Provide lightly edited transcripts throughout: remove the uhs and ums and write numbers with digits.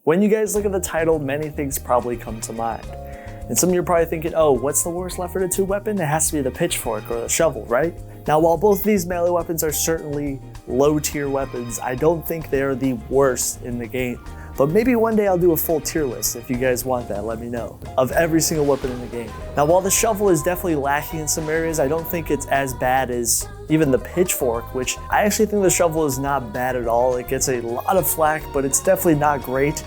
When you guys look at the title, many things probably come to mind. And some of you are probably thinking, oh, what's the worst Left 4 Dead 2 weapon? It has to be the pitchfork or the shovel, right? Now, while both these melee weapons are certainly low tier weapons, I don't think they are the worst in the game. But maybe one day I'll do a full tier list. If you guys want that, let me know, of every single weapon in the game. Now, while the shovel is definitely lacking in some areas, I don't think it's as bad as even the pitchfork, which I actually think the shovel is not bad at all. It gets a lot of flack, but it's definitely not great.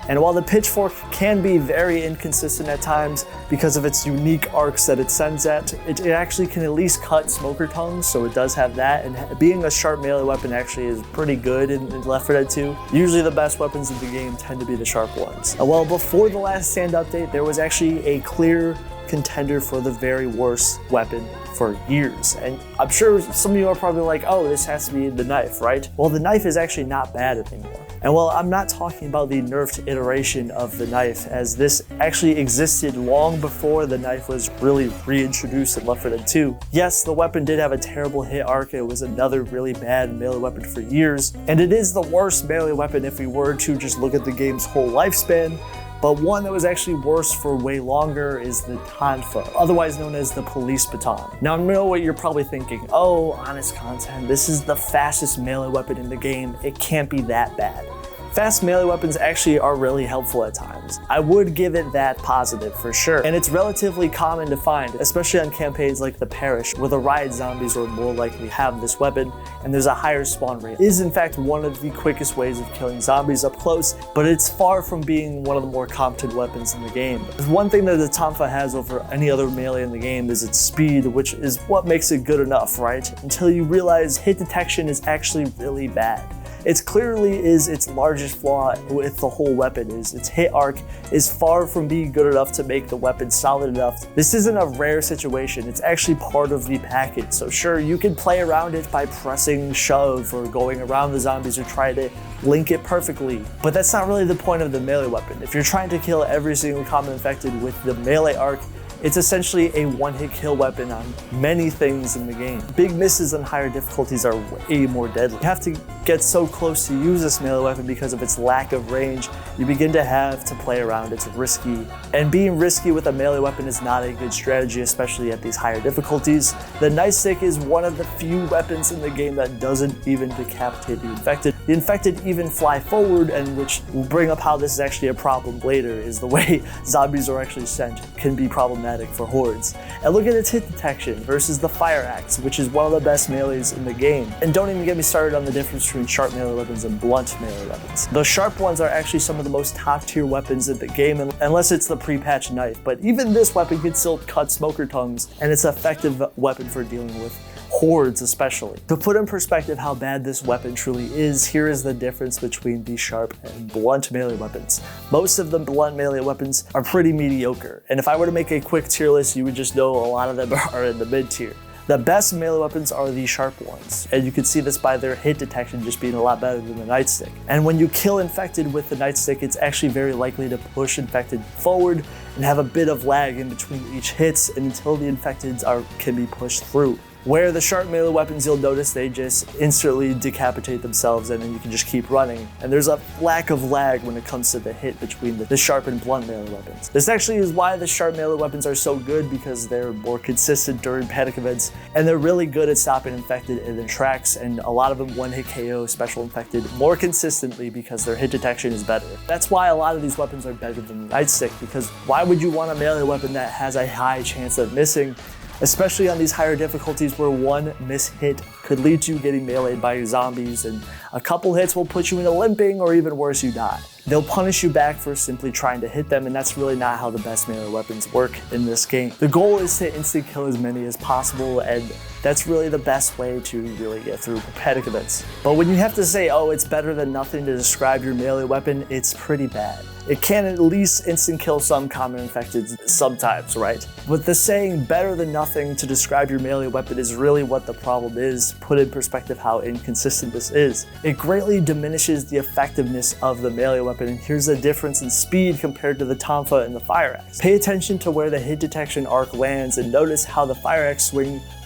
And while the pitchfork can be very inconsistent at times because of its unique arcs that it sends at, it actually can at least cut smoker tongues, so it does have that. And being a sharp melee weapon actually is pretty good in Left 4 Dead 2. Usually the best weapons in the game tend to be the sharp ones. Well, before the last stand update, there was actually a clear contender for the very worst weapon for years. And I'm sure some of you are probably like, oh, this has to be the knife, right? Well, the knife is actually not bad anymore. And while I'm not talking about the nerfed iteration of the knife, as this actually existed long before the knife was really reintroduced in Left 4 Dead 2. Yes, the weapon did have a terrible hit arc. It was another really bad melee weapon for years. And it is the worst melee weapon if we were to just look at the game's whole lifespan. But one that was actually worse for way longer is the Tonfa, otherwise known as the police baton. Now I know what you're probably thinking, oh, honest content, this is the fastest melee weapon in the game, it can't be that bad. Fast melee weapons actually are really helpful at times. I would give it that positive for sure. And it's relatively common to find, especially on campaigns like the Parish, where the riot zombies are more likely to have this weapon, and there's a higher spawn rate. It is in fact one of the quickest ways of killing zombies up close, but it's far from being one of the more competent weapons in the game. One thing that the Tonfa has over any other melee in the game is its speed, which is what makes it good enough, right? Until you realize hit detection is actually really bad. It clearly is its largest flaw with the whole weapon is its hit arc is far from being good enough to make the weapon solid enough. This isn't a rare situation, it's actually part of the package. So sure, you can play around it by pressing shove or going around the zombies or try to link it perfectly, but that's not really the point of the melee weapon. If you're trying to kill every single common infected with the melee arc, it's essentially a one-hit kill weapon on many things in the game. Big misses on higher difficulties are way more deadly. You have to get so close to use this melee weapon because of its lack of range. You begin to have to play around, it's risky. And being risky with a melee weapon is not a good strategy, especially at these higher difficulties. The nightstick is one of the few weapons in the game that doesn't even decapitate the infected. The infected even fly forward, and which will bring up how this is actually a problem later, is the way zombies are actually sent can be problematic for hordes. And look at its hit detection versus the fire axe, which is one of the best melees in the game. And don't even get me started on the difference between sharp melee weapons and blunt melee weapons. The sharp ones are actually some of the most top tier weapons in the game, unless it's the pre-patch knife. But even this weapon can still cut smoker tongues, and it's an effective weapon for dealing with hordes especially. To put in perspective how bad this weapon truly is, here is the difference between the sharp and blunt melee weapons. Most of the blunt melee weapons are pretty mediocre, and if I were to make a quick tier list, you would just know a lot of them are in the mid tier. The best melee weapons are the sharp ones, and you can see this by their hit detection just being a lot better than the nightstick. And when you kill infected with the nightstick, it's actually very likely to push infected forward and have a bit of lag in between each hits until the infecteds can be pushed through. Where the sharp melee weapons, you'll notice they just instantly decapitate themselves and then you can just keep running. And there's a lack of lag when it comes to the hit between the sharp and blunt melee weapons. This actually is why the sharp melee weapons are so good, because they're more consistent during panic events, and they're really good at stopping infected in their tracks, and a lot of them one-hit KO special infected more consistently because their hit detection is better. That's why a lot of these weapons are better than the nightstick, because why would you want a melee weapon that has a high chance of missing, especially on these higher difficulties where one mishit could lead to you getting meleeed by zombies, and a couple hits will put you into limping, or even worse, you die. They'll punish you back for simply trying to hit them, and that's really not how the best melee weapons work in this game. The goal is to instant kill as many as possible, and that's really the best way to really get through panic events. But when you have to say, oh, it's better than nothing to describe your melee weapon, it's pretty bad. It can at least instant kill some common infected sometimes, right? But the saying better than nothing to describe your melee weapon is really what the problem is. Put in perspective how inconsistent this is. It greatly diminishes the effectiveness of the melee weapon, and here's the difference in speed compared to the Tonfa and the fire axe. Pay attention to where the hit detection arc lands and notice how the fire axe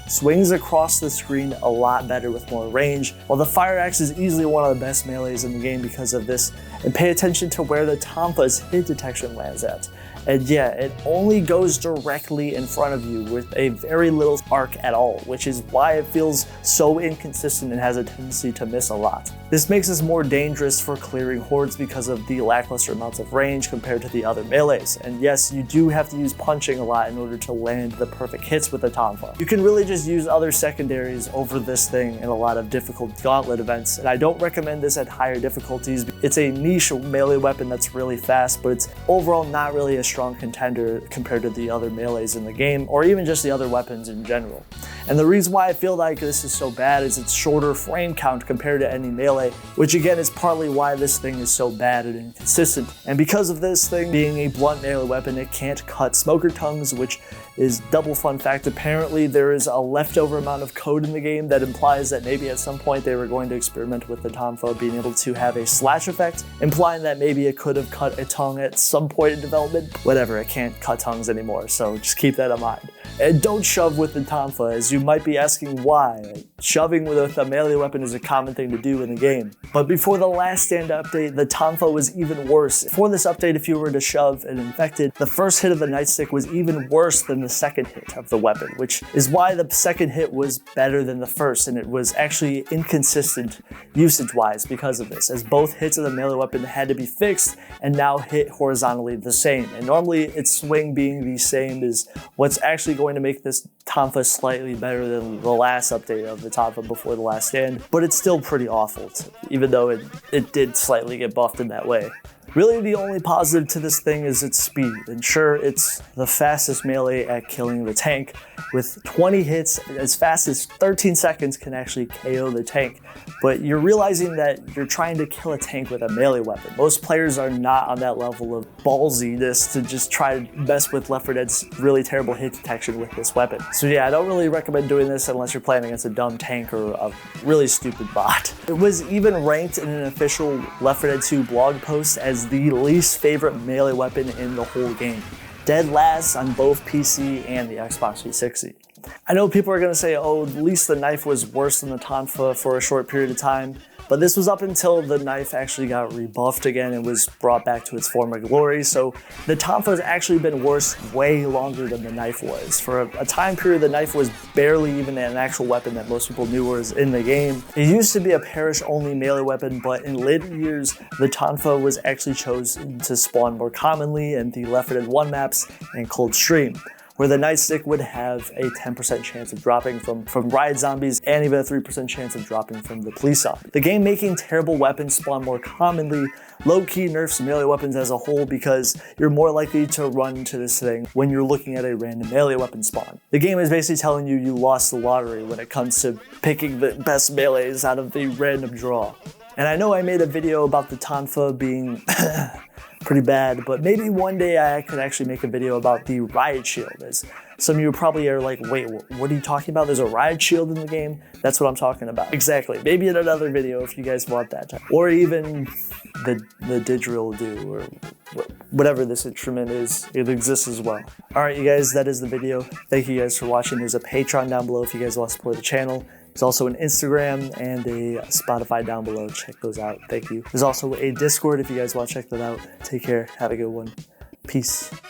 swings across the screen a lot better with more range, while the fire axe is easily one of the best melees in the game because of this and pay attention to where the Tonfa's hit detection lands at. And yeah, it only goes directly in front of you with a very little arc at all, which is why it feels so inconsistent and has a tendency to miss a lot. This makes us more dangerous for clearing hordes because of the lackluster amounts of range compared to the other melees. And yes, you do have to use punching a lot in order to land the perfect hits with the Tonfa. You can really just use other secondaries over this thing in a lot of difficult gauntlet events, and I don't recommend this at higher difficulties. It's a niche melee weapon that's really fast, but it's overall not really a strong contender compared to the other melees in the game, or even just the other weapons in general. And the reason why I feel like this is so bad is its shorter frame count compared to any melee, which again is partly why this thing is so bad and inconsistent. And because of this thing being a blunt melee weapon, it can't cut smoker tongues, which is double fun fact. Apparently there is a leftover amount of code in the game that implies that maybe at some point they were going to experiment with the Tonfa being able to have a slash effect, implying that maybe it could have cut a tongue at some point in development. Whatever, it can't cut tongues anymore, so just keep that in mind. And don't shove with the Tonfa, as you might be asking why. Shoving with a melee weapon is a common thing to do in the game. But before the last stand update, the Tonfa was even worse. For this update, if you were to shove an infected, the first hit of the nightstick was even worse than the second hit of the weapon, which is why the second hit was better than the first, and it was actually inconsistent usage-wise because of this, as both hits of the melee weapon had to be fixed and now hit horizontally the same. And normally its swing being the same is what's actually going to make this Tonfa slightly better than the last update of the Tonfa before the last stand, but it's still pretty awful, even though it did slightly get buffed in that way. Really, the only positive to this thing is its speed, and sure, it's the fastest melee at killing the tank. With 20 hits, as fast as 13 seconds can actually KO the tank, but you're realizing that you're trying to kill a tank with a melee weapon. Most players are not on that level of ballsiness to just try to mess with Left 4 Dead's really terrible hit detection with this weapon. So yeah, I don't really recommend doing this unless you're playing against a dumb tank or a really stupid bot. It was even ranked in an official Left 4 Dead 2 blog post as the least favorite melee weapon in the whole game. Dead last on both PC and the Xbox 360. I know people are going to say, oh, at least the knife was worse than the Tonfa for a short period of time, but this was up until the knife actually got rebuffed again and was brought back to its former glory, so the Tonfa has actually been worse way longer than the knife was. For a time period, the knife was barely even an actual weapon that most people knew was in the game. It used to be a parish-only melee weapon, but in later years, the Tonfa was actually chosen to spawn more commonly in the Left 4 Dead 1 maps and Coldstream, where the nightstick would have a 10% chance of dropping from riot zombies and even a 3% chance of dropping from the police zombie. The game making terrible weapons spawn more commonly low-key nerfs melee weapons as a whole because you're more likely to run into this thing when you're looking at a random melee weapon spawn. The game is basically telling you lost the lottery when it comes to picking the best melees out of the random draw. And I know I made a video about the Tonfa being pretty bad, but maybe one day I could actually make a video about the riot shield. As some of you probably are like, wait, what are you talking about? There's a riot shield in the game? That's what I'm talking about. Exactly. Maybe in another video if you guys want that. Or even the didgeridoo or whatever this instrument is, it exists as well. Alright you guys, that is the video. Thank you guys for watching. There's a Patreon down below if you guys want to support the channel. There's also an Instagram and a Spotify down below. Check those out. Thank you. There's also a Discord if you guys want to check that out. Take care. Have a good one. Peace.